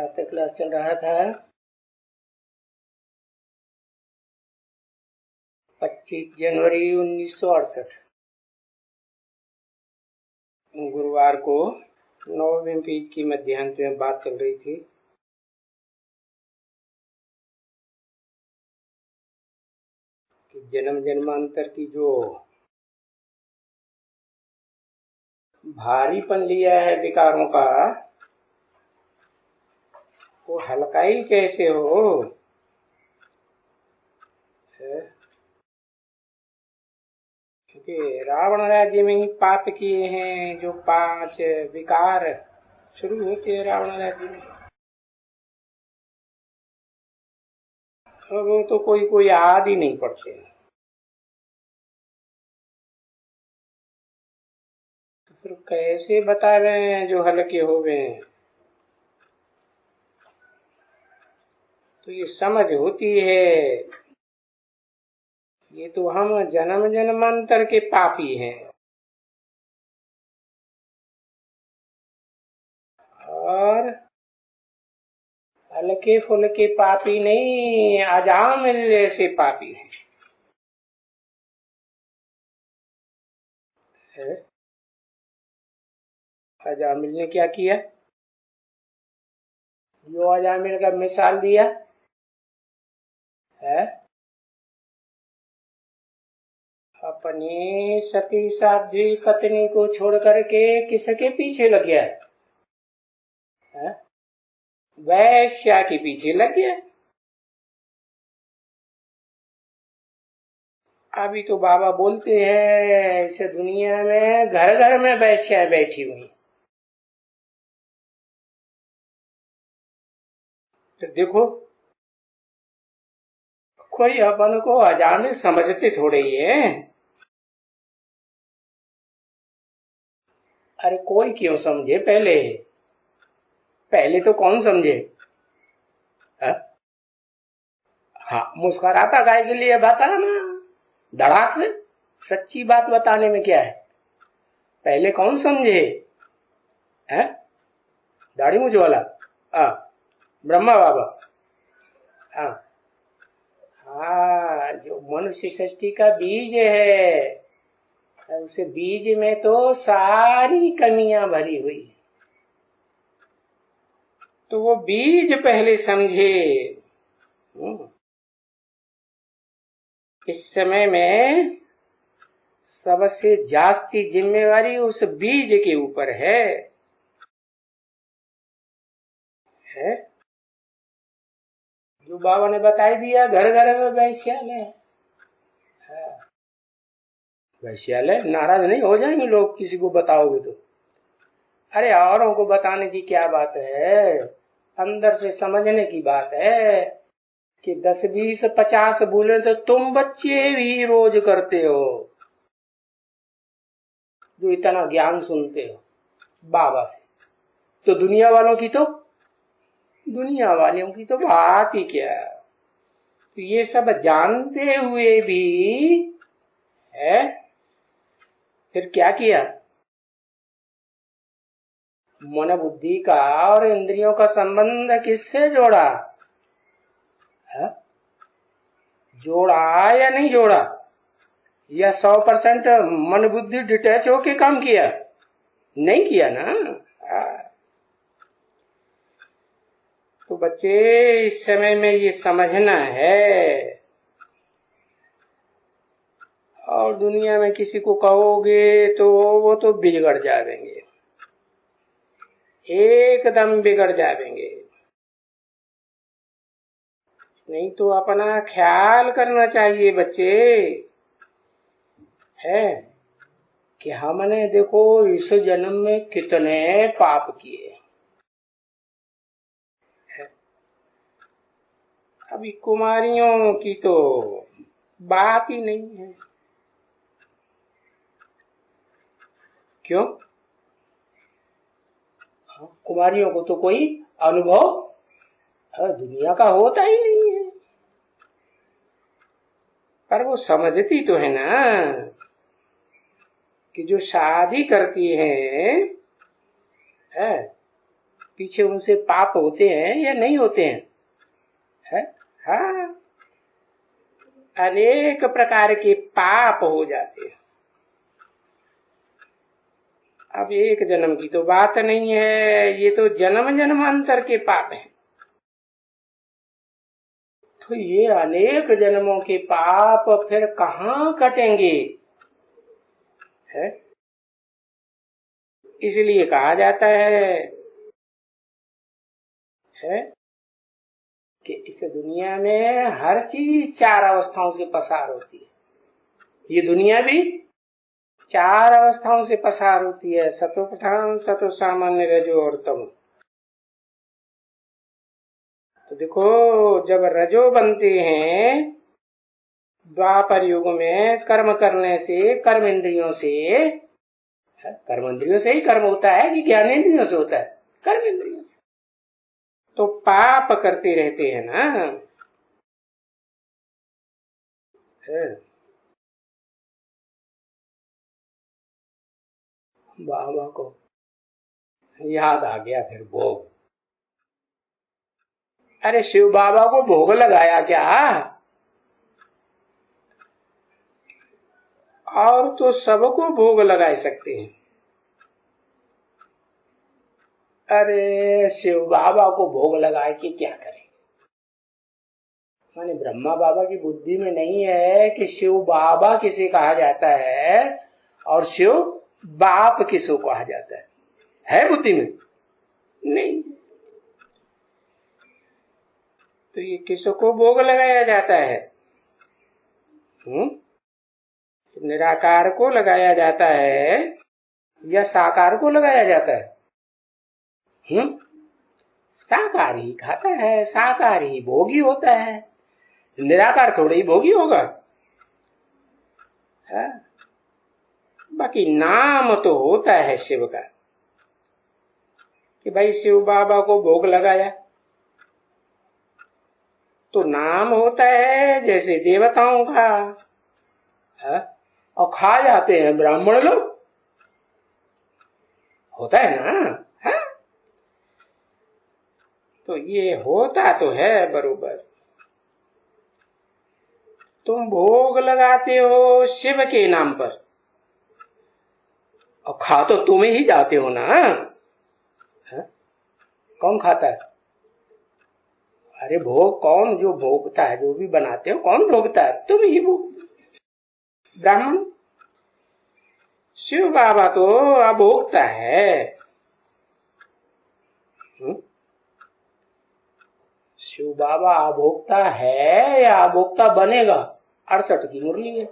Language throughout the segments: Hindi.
मैथ क्लास चल रहा था। 25 जनवरी 1968 गुरुवार को 9वीं पेज की मध्यांत में बात चल रही थी कि जन्म जन्मांतर की जो भारीपन लिया है विकारों का, वो हल्का ही कैसे हो। क्योंकि रावण राज्य में ही पाप किए हैं जो 5 विकार शुरू होते हैं रावण राज्य में। वो तो कोई याद ही नहीं पड़ते। तो फिर कैसे बता रहे हैं जो हल्के हो गए हैं। तो ये समझ होती है, ये तो हम जन्म जन्मांतर के पापी हैं और हल्के फुल्के पापी नहीं, अजामिल जैसे पापी हैं। अजामिल ने क्या किया? जो अजामिल का मिसाल दिया है, अपनी सती साध्वी पत्नी को छोड़ करके किसके पीछे लग गया है? वैश्या के पीछे लग गया। अभी तो बाबा बोलते हैं इस दुनिया में घर घर में वैश्या बैठी हुई। तो देखो, कोई अपन को अजामिल समझते थोड़े ही है। अरे कोई क्यों समझे? पहले तो कौन समझे? हाँ, मुस्कुराता गाय के लिए बता ना, धड़ाक से सच्ची बात बताने में क्या है। पहले कौन समझे? है दाढ़ी मूछ वाला? ब्रह्मा बाबा। हाँ, जो मनुष्य सृष्टि का बीज है, उस बीज में तो सारी कमियां भरी हुई। तो वो बीज पहले समझे। इस समय में सबसे जास्ती जिम्मेवारी उस बीज के ऊपर है। जो बाबा ने बताई दिया, घर घर में वैश्यालय। वैश्यालय नाराज नहीं हो जाएंगे लोग किसी को बताओगे तो। अरे औरों को बताने की क्या बात है, अंदर से समझने की बात है कि 10 20 50 बोले तो तुम बच्चे भी रोज करते हो जो इतना ज्ञान सुनते हो बाबा से। तो दुनिया वालों की तो बात ही क्या। तो ये सब जानते हुए भी है, फिर क्या किया? मन बुद्धि का और इंद्रियों का संबंध किससे जोड़ा है? जोड़ा या नहीं जोड़ा? या 100% मन बुद्धि डिटैच होके काम किया? नहीं किया ना। तो बच्चे इस समय में ये समझना है। और दुनिया में किसी को कहोगे तो वो तो बिगड़ जाएंगे, एकदम बिगड़ जाएंगे। नहीं तो अपना ख्याल करना चाहिए बच्चे, है कि हमने देखो इस जन्म में कितने पाप किए। अभी कुमारियों की तो बात ही नहीं है। क्यों? कुमारियों को तो कोई अनुभव दुनिया का होता ही नहीं है। पर वो समझती तो है ना कि जो शादी करती है पीछे उनसे पाप होते हैं या नहीं होते हैं? है? हाँ, अनेक प्रकार के पाप हो जाते हैं। अब एक जन्म की तो बात नहीं है, ये तो जन्म जन्मांतर के पाप हैं। तो ये अनेक जन्मों के पाप फिर कहाँ कटेंगे? है? इसलिए कहा जाता है कि इस दुनिया में हर चीज 4 अवस्थाओं से पसार होती है। ये दुनिया भी 4 अवस्थाओं से पसार होती है, सतो प्रधान, सतो सामान्य, रजो और तमो। तो देखो, जब रजो बनते हैं द्वापर युग में, कर्म करने से, कर्म इंद्रियों से, कर्म इंद्रियों से ही कर्म होता है कि ज्ञान इंद्रियों से होता है? कर्म इंद्रियों से। तो पाप करते रहते हैं ना। बाबा को याद आ गया फिर भोग। अरे शिव बाबा को भोग लगाया क्या? और तो सबको भोग लगा सकते हैं। अरे शिव बाबा को भोग लगाए कि क्या करें? माने ब्रह्मा बाबा की बुद्धि में नहीं है कि शिव बाबा किसे कहा जाता है और शिव बाप किसको कहा जाता है बुद्धि में? नहीं। तो ये किसको भोग लगाया जाता है? निराकार को लगाया जाता है या साकार को लगाया जाता है? साकार ही खाता है, साकार ही भोगी होता है, निराकार थोड़ा ही भोगी होगा। है? बाकी नाम तो होता है शिव का कि भाई शिव बाबा को भोग लगाया, तो नाम होता है जैसे देवताओं का। है? और खा जाते हैं ब्राह्मण लोग, होता है ना? है? तो ये होता तो है बरोबर। तुम भोग लगाते हो शिव के नाम पर और खा तो तुम ही जाते हो ना। है? कौन खाता है? अरे भोग कौन जो भोगता है? जो भी बनाते हो कौन भोगता है? तुम ही भोग, ब्राह्मण। शिव बाबा तो अभोक्ता है। शिव बाबा अभोक्ता है या अभोक्ता बनेगा? 68 की मुरली है।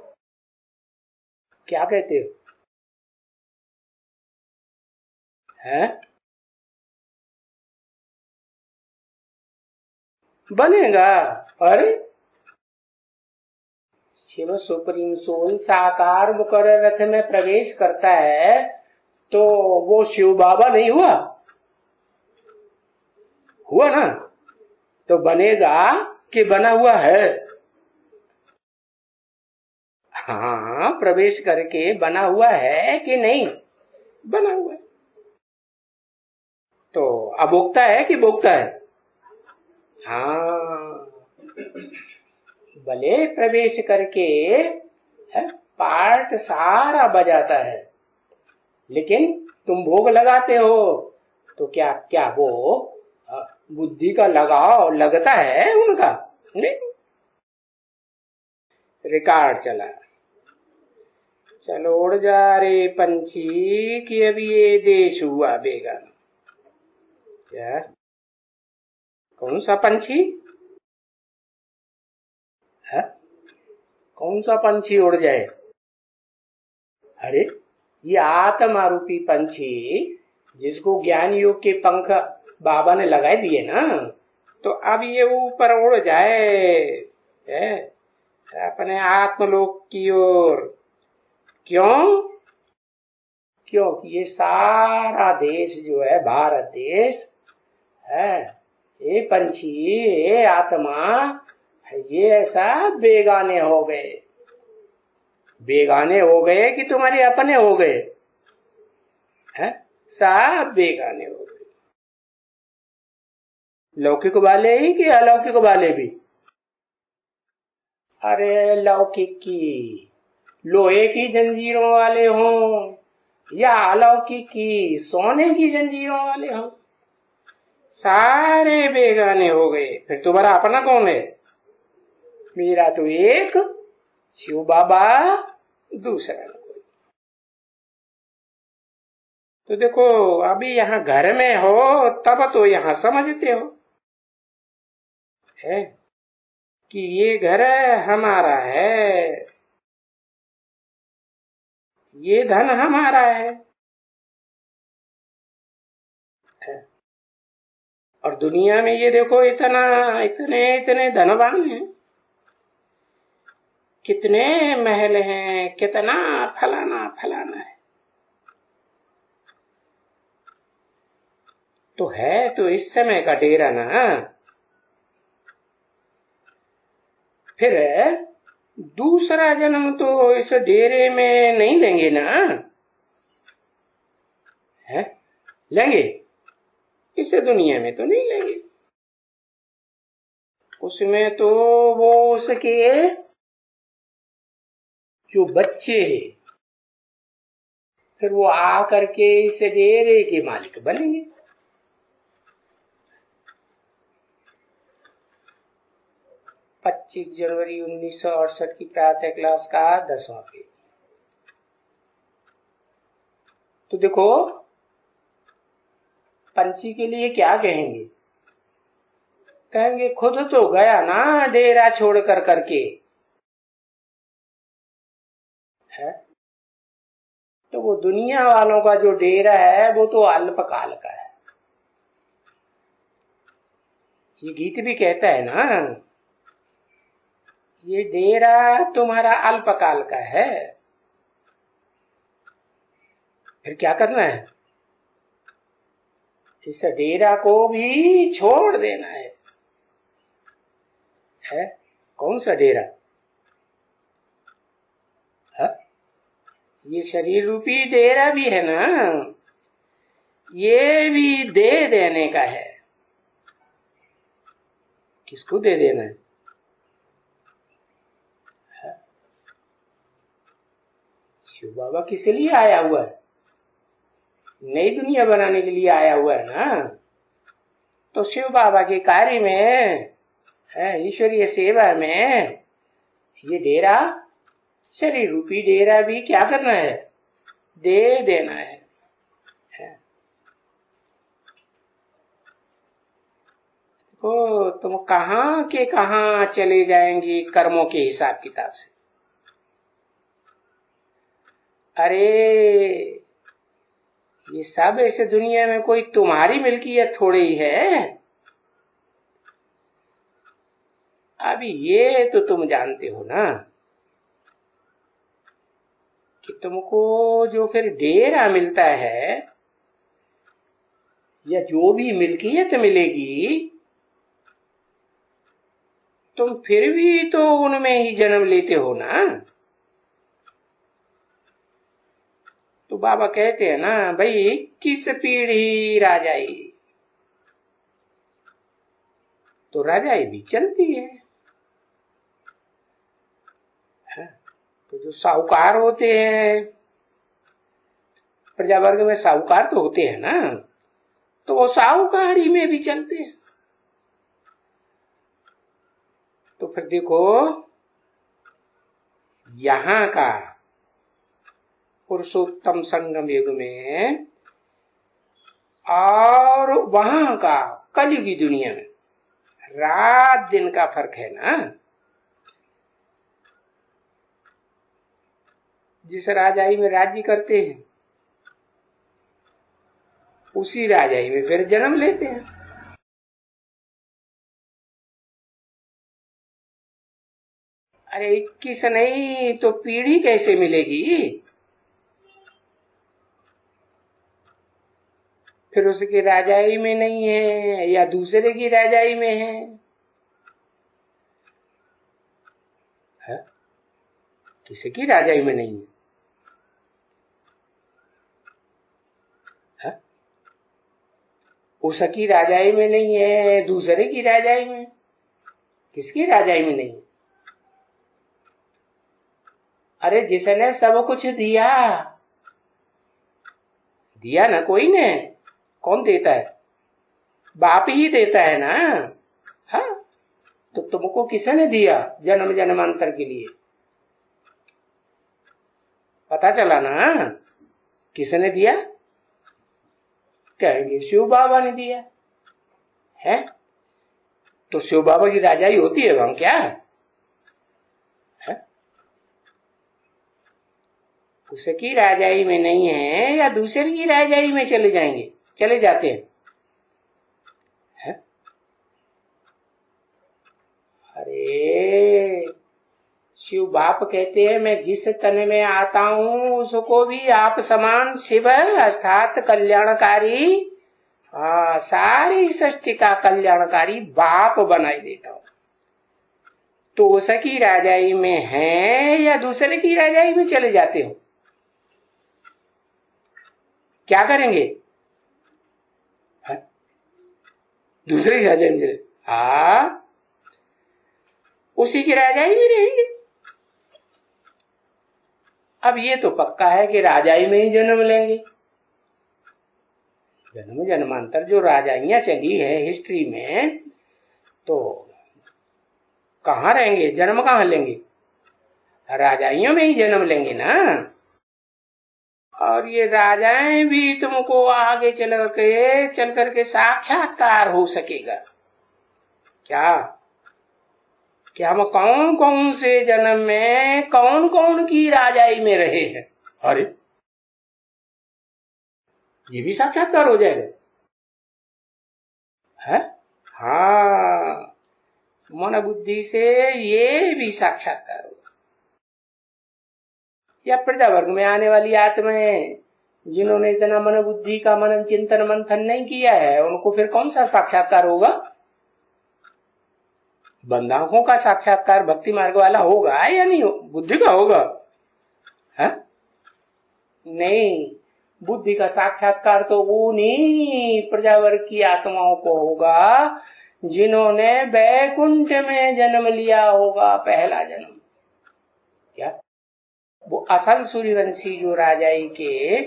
क्या कहते हो? है? बनेगा। अरे शिव सुप्रीम सोल साकार मुकर रथ में प्रवेश करता है तो वो शिव बाबा नहीं हुआ? हुआ ना? तो बनेगा कि बना हुआ है? हाँ, प्रवेश करके बना हुआ है कि नहीं? बना हुआ है। तो अभोक्ता है कि भोक्ता है? हाँ, भले प्रवेश करके पार्ट सारा बजाता है, लेकिन तुम भोग लगाते हो तो क्या क्या वो बुद्धि का लगाव लगता है उनका? नहीं। रिकॉर्ड चला, चलो उड़ जा रे पंछी कि अभी ये देश हुआ बेगाना। क्या? कौन सा पंछी है? कौन सा पंछी उड़ जाए? अरे ये आत्मा रूपी पंछी जिसको ज्ञान योग के पंख बाबा ने लगाए दिए ना, तो अब ये ऊपर उड़ जाए है? अपने आत्मलोक की ओर। क्यों? क्योंकि ये सारा देश जो है भारत देश है, ये पंछी, ये आत्मा, ये ऐसा बेगाने हो गए। बेगाने हो गए कि तुम्हारे अपने हो गए? हैं? सब बेगाने हो गए। लौकिक वाले ही कि अलौकिक वाले भी? अरे लौकिक की, लोहे की जंजीरों वाले हों या अलौकिक की, सोने की जंजीरों वाले हों, सारे बेगाने हो गए। फिर तुम्हारा अपना कौन है? मेरा तो एक शिव बाबा, दूसरा कोई। तो देखो, अभी यहाँ घर में हो तब तो यहाँ समझते हो है कि ये घर हमारा है, ये धन हमारा है। और दुनिया में ये देखो, इतना इतने इतने धनवान हैं, कितने महल हैं, कितना फलाना फलाना है। तो है तो इस समय का डेरा ना। फिर दूसरा जन्म तो इस डेरे में नहीं लेंगे ना? है लेंगे? इस दुनिया में तो नहीं लेंगे। उसमें तो वो उसके जो बच्चे, फिर वो आ करके इस डेरे के मालिक बनेंगे। पच्चीस जनवरी 1968 की प्रातः क्लास का 10वां पेज। तो देखो, पंछी के लिए क्या कहेंगे? कहेंगे खुद तो गया ना डेरा छोड़ कर करके, है? तो वो दुनिया वालों का जो डेरा है वो तो अल्पकाल का है। ये गीत भी कहता है ना, ये डेरा तुम्हारा अल्पकाल का है। फिर क्या करना है? इस डेरा को भी छोड़ देना है? कौन सा डेरा? है? ये शरीर रूपी डेरा भी है ना, ये भी दे देने का है। किसको दे देना है? शिव बाबा किस लिए आया हुआ है? नई दुनिया बनाने के लिए आया हुआ है ना। तो शिव बाबा के कार्य में, ईश्वरीय सेवा में, ये डेरा, शरीर रूपी डेरा भी क्या करना है? दे देना है। तो तुम कहां के कहां चले जाएंगी कर्मों के हिसाब किताब से। अरे ये सब ऐसे दुनिया में कोई तुम्हारी मिल्कियत थोड़ी ही है। अभी ये तो तुम जानते हो ना कि तुमको जो फिर डेरा मिलता है या जो भी मिल्कियत मिलेगी, तुम फिर भी तो उनमें ही जन्म लेते हो ना। तो बाबा कहते हैं ना भाई, किस पीढ़ी राजाई, तो राजाई भी चलती है। तो जो साहूकार होते हैं, प्रजा वर्ग में साहूकार तो होते हैं ना, तो वो साहूकारी में भी चलते हैं। तो फिर देखो, यहां का पुरुषोत्तम संगम युग में और वहां का कलयुगी दुनिया में रात दिन का फर्क है ना। जिस राजाई में राज्य करते हैं उसी राजाई में फिर जन्म लेते हैं। अरे 21 नहीं तो पीढ़ी कैसे मिलेगी? फिर उसकी राजाई में नहीं है या दूसरे की राजाई में है? किसी की राजाई में नहीं है? उसकी राजाई में नहीं है, दूसरे की राजाई में। किसकी राजाई में नहीं? अरे जिसने सब कुछ दिया, दिया ना कोई ने। कौन देता है? बाप ही देता है ना। हाँ, तो तुमको किसने दिया जन्म जन्मांतर के लिए? पता चला ना किसने दिया? कहेंगे शिव बाबा ने दिया है। तो शिव बाबा की राजाई होती है वहां क्या है? उसकी राजाई में नहीं है या दूसरे की राजाई में चले जाएंगे, चले जाते हैं, है? अरे शिव बाप कहते हैं मैं जिस तन में आता हूं उसको भी आप समान शिव अर्थात कल्याणकारी, सारी सृष्टि का कल्याणकारी बाप बनाई देता हूं। तो उसकी राजाई में है या दूसरे की राजाई में चले जाते हो? क्या करेंगे? दूसरे की राजाई में चले, उसी की राजाई में रहेंगे। अब ये तो पक्का है कि राजाई में ही जन्म लेंगे। जन्म जन्मांतर जो राजाइयां चली है हिस्ट्री में, तो कहां रहेंगे? जन्म कहां लेंगे? राजाइयों में ही जन्म लेंगे ना। और ये राजाएं भी तुमको आगे चल करके साक्षात्कार हो सकेगा क्या? कि हम कौन कौन से जन्म में कौन कौन की राजाई में रहे हैं। अरे ये भी साक्षात्कार हो जाएगा है? हाँ, मन बुद्धि से ये भी साक्षात्कार होगा। या प्रजा वर्ग में आने वाली आत्माएं जिन्होंने इतना मन बुद्धि का मनन चिंतन मंथन नहीं किया है, उनको फिर कौन सा साक्षात्कार होगा? बंधाओं का साक्षात्कार भक्ति मार्ग वाला होगा या नहीं? बुद्धि का होगा है? नहीं, बुद्धि का साक्षात्कार तो वो नहीं प्रजावर्ग की आत्माओं को होगा जिन्होंने वैकुंठ में जन्म लिया होगा, पहला जन्म। क्या वो असल सूर्यवंशी जो राजाई के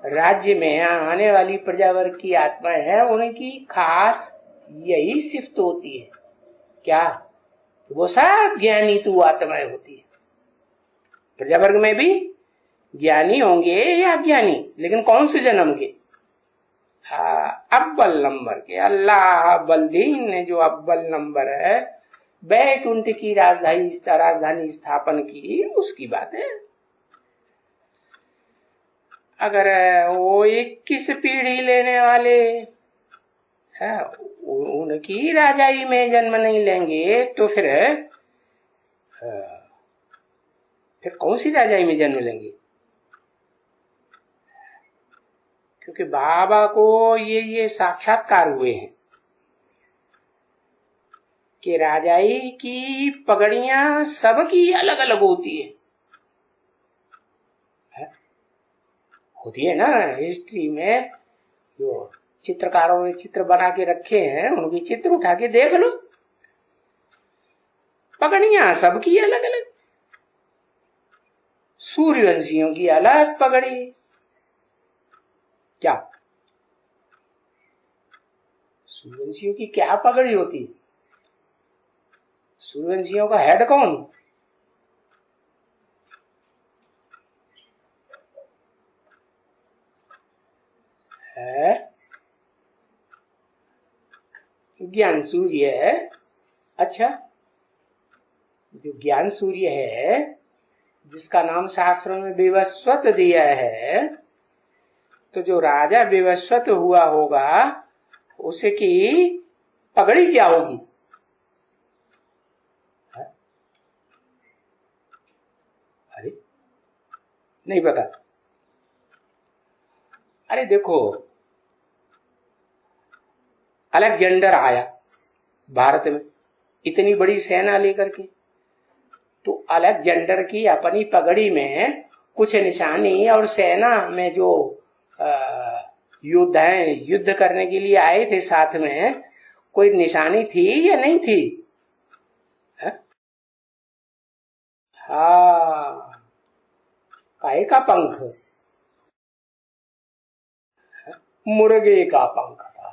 राज्य में आने वाली प्रजावर्ग की आत्माएं है, उनकी खास यही सिफ्त होती है क्या? वो सब ज्ञानी तू आत्माएं होती है। प्रजावर्ग में भी ज्ञानी होंगे या अज्ञानी, लेकिन कौन से जन्म के? अव्वल नंबर के। अल्लाह बल्दीन ने जो अव्वल नंबर है बैकुंठ की राजधानी स्थापन की, उसकी बात है। अगर वो 21 पीढ़ी लेने वाले है उनकी राजाई में जन्म नहीं लेंगे तो फिर कौन सी राजाई में जन्म लेंगे? क्योंकि बाबा को ये साक्षात्कार हुए हैं कि राजाई की पगड़ियां सबकी अलग अलग होती है। होती है ना। हिस्ट्री में जो चित्रकारों ने चित्र बना के रखे हैं, उनके चित्र उठा के देख लो, पगड़ियां सबकी अलग अलग। सूर्यवंशियों की अलग पगड़ी। क्या सूर्यवंशियों की क्या पगड़ी होती है? सूर्यवंशियों का हेड कौन है? ज्ञान सूर्य है। अच्छा, जो ज्ञान सूर्य है जिसका नाम शास्त्रों में विवस्वत दिया है, तो जो राजा विवस्वत हुआ होगा उसकी पगड़ी क्या होगी? अरे नहीं पता। अरे देखो, अलेक्जेंडर आया भारत में इतनी बड़ी सेना लेकर के, तो अलेक्जेंडर की अपनी पगड़ी में कुछ निशानी और सेना में जो युद्ध है, युद्ध करने के लिए आए थे साथ में, कोई निशानी थी या नहीं थी? है? हाँ, काहे का पंख? मुर्गे का पंख था।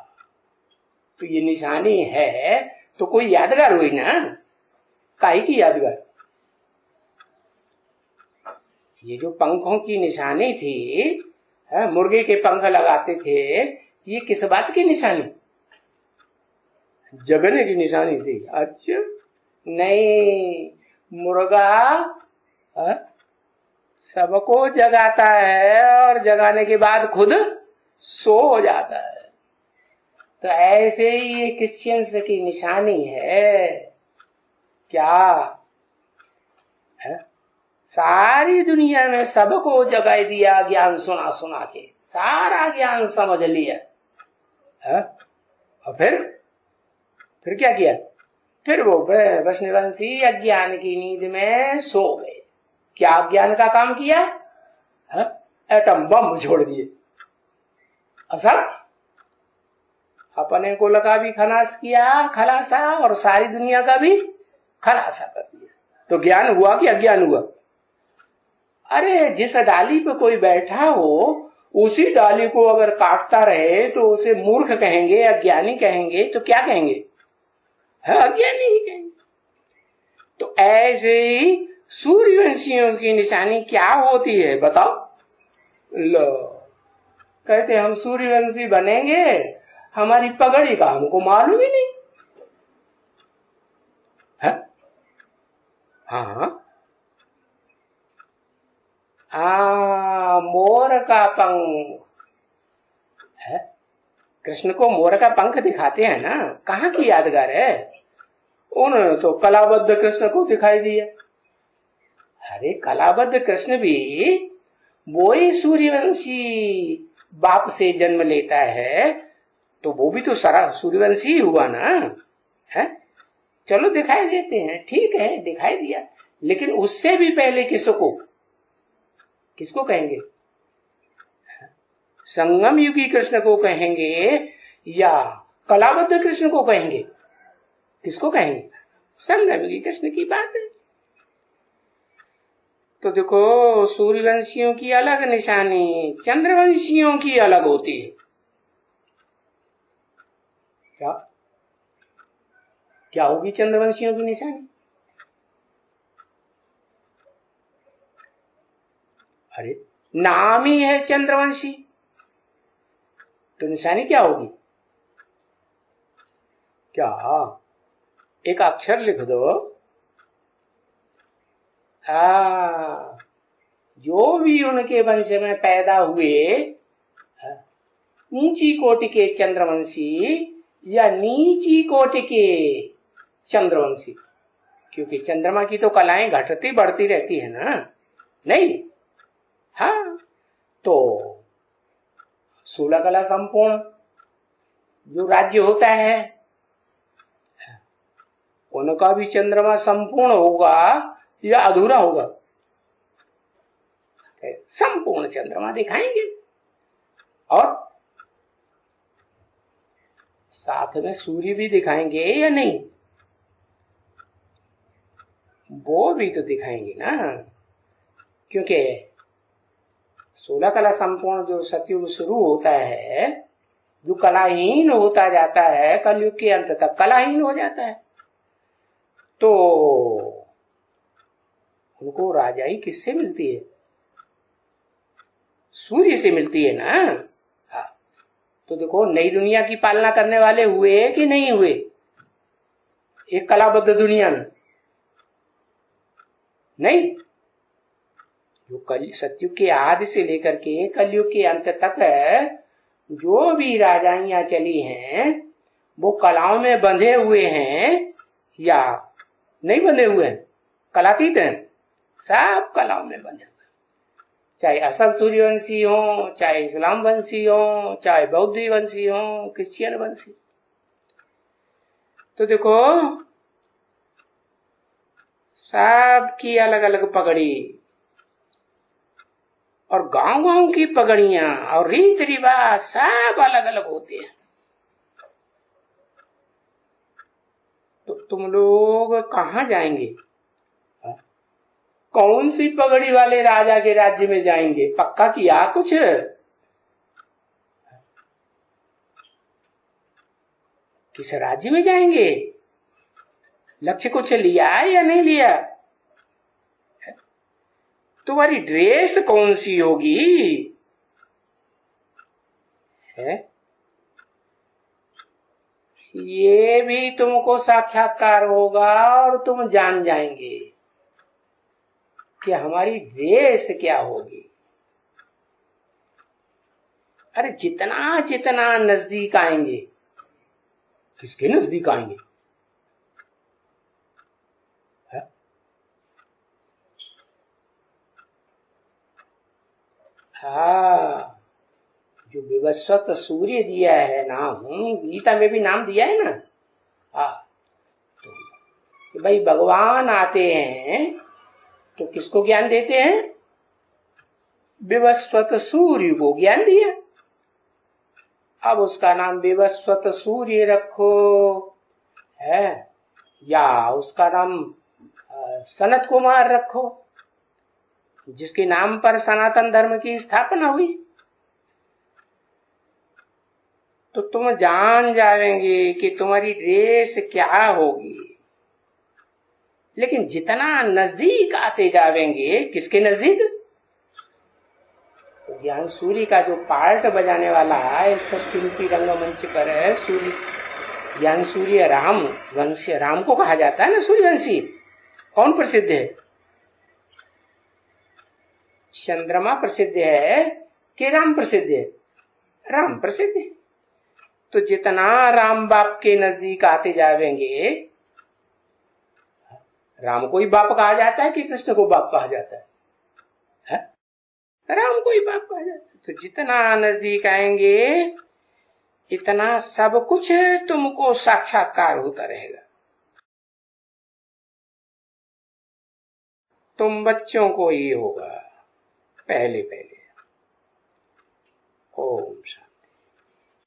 तो ये निशानी है तो कोई यादगार हुई ना, काहे की यादगार? ये जो पंखों की निशानी थी, मुर्गे के पंख लगाते थे, ये किस बात की निशानी? जगने की निशानी थी। अच्छा, नहीं, मुर्गा सबको जगाता है और जगाने के बाद खुद सो जाता है। तो ऐसे ही ये क्रिश्चियंस की निशानी है। क्या है? सारी दुनिया में सबको जगा दिया, ज्ञान सुना सुना के सारा ज्ञान समझ लिया है? और फिर क्या किया? फिर वो वैष्णवंशी अज्ञान की नींद में सो गए। क्या अज्ञान का काम किया है? एटम बम छोड़ दिए। असर अपने को लगा भी खलासा और सारी दुनिया का भी खलासा कर दिया। तो ज्ञान हुआ कि अज्ञान हुआ? अरे जिस डाली पे कोई बैठा हो उसी डाली को अगर काटता रहे तो उसे मूर्ख कहेंगे, अज्ञानी कहेंगे, तो क्या कहेंगे? है, अज्ञानी ही कहेंगे। तो ऐसे ही सूर्यवंशियों की निशानी क्या होती है बताओ? लो, कहते हम सूर्यवंशी बनेंगे, हमारी पगड़ी का हमको मालूम ही नहीं है। हाँ, मोर का पंख है। कृष्ण को मोर का पंख दिखाते हैं ना, कहाँ की यादगार है? उन्होंने तो कलाबद्ध कृष्ण को दिखाई दिया। अरे कलाबद्ध कृष्ण भी वो ही सूर्यवंशी बाप से जन्म लेता है, तो वो भी तो सारा सूर्यवंशी हुआ ना है। चलो दिखाई देते हैं, ठीक है, दिखाई दिया, लेकिन उससे भी पहले किसको कहेंगे? संगम युगी कृष्ण को कहेंगे या कलाबद्ध कृष्ण को कहेंगे? किसको कहेंगे? संगम युगी कृष्ण की बात है। तो देखो, सूर्यवंशियों की अलग निशानी, चंद्रवंशियों की अलग होती है। क्या होगी चंद्रवंशियों की निशानी? अरे नाम ही है चंद्रवंशी, तो निशानी क्या होगी? क्या? एक अक्षर लिख दो। जो भी उनके वंश में पैदा हुए, ऊंची कोटि के चंद्रवंशी या नीची कोटि के चंद्रवंशी, क्योंकि चंद्रमा की तो कलाएं घटती बढ़ती रहती है ना, नहीं? हाँ, तो 16 कला संपूर्ण जो राज्य होता है, उनका भी चंद्रमा संपूर्ण होगा या अधूरा होगा? संपूर्ण चंद्रमा दिखाएंगे, और साथ में सूर्य भी दिखाएंगे या नहीं? वो भी तो दिखाएंगे ना, क्योंकि 16 कला संपूर्ण जो सतयुग शुरू होता है, जो कलाहीन होता जाता है, कलयुग के अंत तक कलाहीन हो जाता है, तो उनको राजाई किससे मिलती है? सूर्य से मिलती है ना। हाँ, तो देखो, नई दुनिया की पालना करने वाले हुए कि नहीं हुए एक कलाबद्ध दुनिया में? नहीं, जो सतयुग के आदि से लेकर के कलयुग के अंत तक जो भी राजाइयां चली हैं, वो कलाओं में बंधे हुए हैं या नहीं बंधे हुए हैं? कलातीत हैं, सब कलाओं में बंधे हुए, चाहे असल सूर्यवंशी हो, चाहे इस्लाम वंशी हो, चाहे बौद्ध वंशी हो, क्रिश्चियन वंशी। तो देखो, सबकी अलग अलग पगड़ी, और गांव गांव की पगड़ियां और रीत रिवाज सब अलग अलग होते हैं। तो तुम लोग कहाँ जाएंगे? कौन सी पगड़ी वाले राजा के राज्य में जाएंगे? पक्का किया कुछ? किस राज्य में जाएंगे? लक्ष्य कुछ लिया है या नहीं लिया? तुम्हारी ड्रेस कौन सी होगी? है ये भी तुमको साक्षात्कार होगा और तुम जान जाएंगे कि हमारी ड्रेस क्या होगी। अरे जितना जितना नजदीक आएंगे, किसके नजदीक आएंगे? हाँ, जो विवस्वत सूर्य दिया है नाम, गीता में भी नाम दिया है ना। हाँ, तो भाई भगवान आते हैं तो किसको ज्ञान देते हैं? विवस्वत सूर्य को ज्ञान दिया। अब उसका नाम विवस्वत सूर्य रखो है, या उसका नाम सनत कुमार रखो, जिसके नाम पर सनातन धर्म की स्थापना हुई। तो तुम जान जाएंगे कि तुम्हारी ड्रेस क्या होगी। लेकिन जितना नजदीक आते जाएंगे, किसके नजदीक? तो ज्ञान सूर्य का जो पार्ट बजाने वाला है सप्तमुखी रंगमंच पर है, सूर्य ज्ञान सूर्य राम वंश, राम को कहा जाता है ना सूर्यवंशी। कौन प्रसिद्ध है? चंद्रमा प्रसिद्ध है कि राम प्रसिद्ध है? राम प्रसिद्ध है। तो जितना राम बाप के नजदीक आते जाएंगे, राम को ही बाप कहा जाता है कि कृष्ण को बाप कहा जाता है? राम को ही बाप कहा जाता है। तो जितना नजदीक आएंगे इतना सब कुछ तुमको साक्षात्कार होता रहेगा। तुम बच्चों को ही होगा पहले पहले। ओम शांति।